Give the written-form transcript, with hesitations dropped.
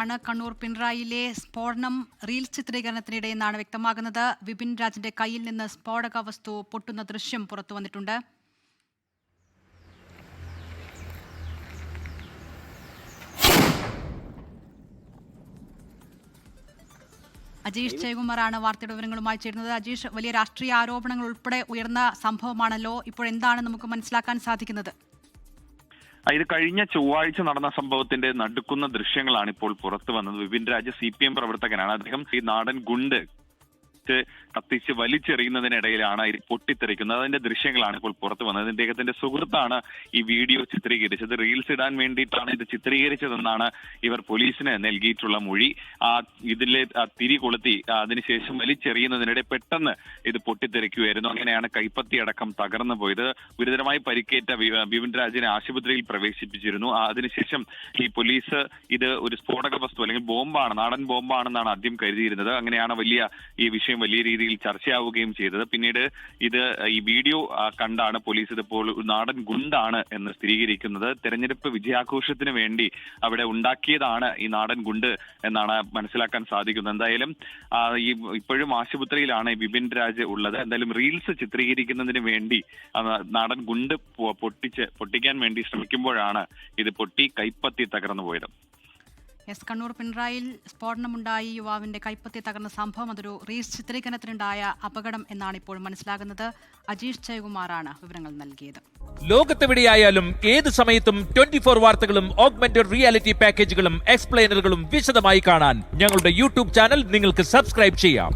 ആണ് കണ്ണൂർ പിണറായിയിലെ സ്ഫോടനം റീൽസ് ചിത്രീകരണത്തിനിടെ എന്നാണ് വ്യക്തമാകുന്നത്. വിപിൻ രാജിന്റെ കയ്യിൽ നിന്ന് സ്ഫോടക വസ്തു പൊട്ടുന്ന ദൃശ്യം പുറത്തു വന്നിട്ടുണ്ട്. അജീഷ് ജയകുമാറാണ് വാർത്തയുടെ വിവരങ്ങളുമായി ചേരുന്നത്. അജീഷ്, വലിയ രാഷ്ട്രീയ ആരോപണങ്ങൾ ഉൾപ്പെടെ ഉയർന്ന സംഭവമാണല്ലോ. ഇപ്പോഴെന്താണ് നമുക്ക് മനസ്സിലാക്കാൻ സാധിക്കുന്നത്? ഇത് കഴിഞ്ഞ ചൊവ്വാഴ്ച നടന്ന സംഭവത്തിന്റെ നടുക്കുന്ന ദൃശ്യങ്ങളാണ് ഇപ്പോൾ പുറത്തു വന്നത്. വിപിൻ രാജ് CPM പ്രവർത്തകനാണ്. അദ്ദേഹം ഈ നാടൻ ഗുണ്ട് കത്തിച്ച് വലിച്ചെറിയുന്നതിനിടയിലാണ് ഇത് പൊട്ടിത്തെറിക്കുന്നത്. അതിന്റെ ദൃശ്യങ്ങളാണ് ഇപ്പോൾ പുറത്തു വന്നത്. അദ്ദേഹത്തിന്റെ സുഹൃത്താണ് ഈ വീഡിയോ ചിത്രീകരിച്ചത്. റീൽസ് ഇടാൻ വേണ്ടിയിട്ടാണ് ഇത് ചിത്രീകരിച്ചതെന്നാണ് ഇവർ പോലീസിന് നൽകിയിട്ടുള്ള മൊഴി. ഇതിലെ തിരി കൊളുത്തി അതിനുശേഷം വലിച്ചെറിയുന്നതിനിടെ പെട്ടെന്ന് ഇത് പൊട്ടിത്തെറിക്കുകയായിരുന്നു. അങ്ങനെയാണ് കൈപ്പത്തി അടക്കം തകർന്നു പോയത്. ഗുരുതരമായി പരിക്കേറ്റ വിപിൻ രാജിനെ ആശുപത്രിയിൽ പ്രവേശിപ്പിച്ചിരുന്നു. അതിനുശേഷം ഈ പോലീസ് ഇത് ഒരു സ്ഫോടക വസ്തു അല്ലെങ്കിൽ ബോംബാണ്, നാടൻ ബോംബാണെന്നാണ് ആദ്യം കരുതിയിരുന്നത്. അങ്ങനെയാണ് ഈ വിഷയം വലിയ രീതിയിൽ ചർച്ചയാവുകയും ചെയ്തത്. പിന്നീട് ഈ വീഡിയോ കണ്ടാണ് പോലീസ് ഇതിപ്പോൾ നാടൻ ഗുണ്ടാണ് എന്ന് സ്ഥിരീകരിക്കുന്നത്. തെരഞ്ഞെടുപ്പ് വിജയാഘോഷത്തിന് വേണ്ടി അവിടെ ഉണ്ടാക്കിയതാണ് ഈ നാടൻ ഗുണ്ട് എന്നാണ് മനസ്സിലാക്കാൻ സാധിക്കുന്നത്. എന്തായാലും ഇപ്പോഴും ആശുപത്രിയിലാണ് വിപിൻ രാജ് ഉള്ളത്. എന്തായാലും റീൽസ് ചിത്രീകരിക്കുന്നതിന് വേണ്ടി നാടൻ ഗുണ്ട് പൊട്ടിക്കാൻ വേണ്ടി ശ്രമിക്കുമ്പോഴാണ് ഇത് പൊട്ടി കൈപ്പത്തി തകർന്നു പോയത്. കണ്ണൂർ പിണറായിൽ സ്ഫോടനമുണ്ടായി, യുവാവിന്റെ കൈപ്പത്തി തകർന്ന സംഭവം അതൊരു റീൽസ് ചിത്രീകരണത്തിനുണ്ടായ അപകടം എന്നാണ് ഇപ്പോൾ മനസ്സിലാകുന്നത്. അജീഷ് ജയകുമാറാണ് വിവരങ്ങൾ നൽകിയത്. ലോകത്തെവിടെയായാലും ഏത് സമയത്തും 24 വാർത്തകളും ഓഗ്മെന്റഡ് റിയാലിറ്റി പാക്കേജുകളും എക്സ്പ്ലെയിനറുകളും വിശദമായി കാണാൻ ഞങ്ങളുടെ YouTube ചാനൽ നിങ്ങൾക്ക് സബ്സ്ക്രൈബ് ചെയ്യാം.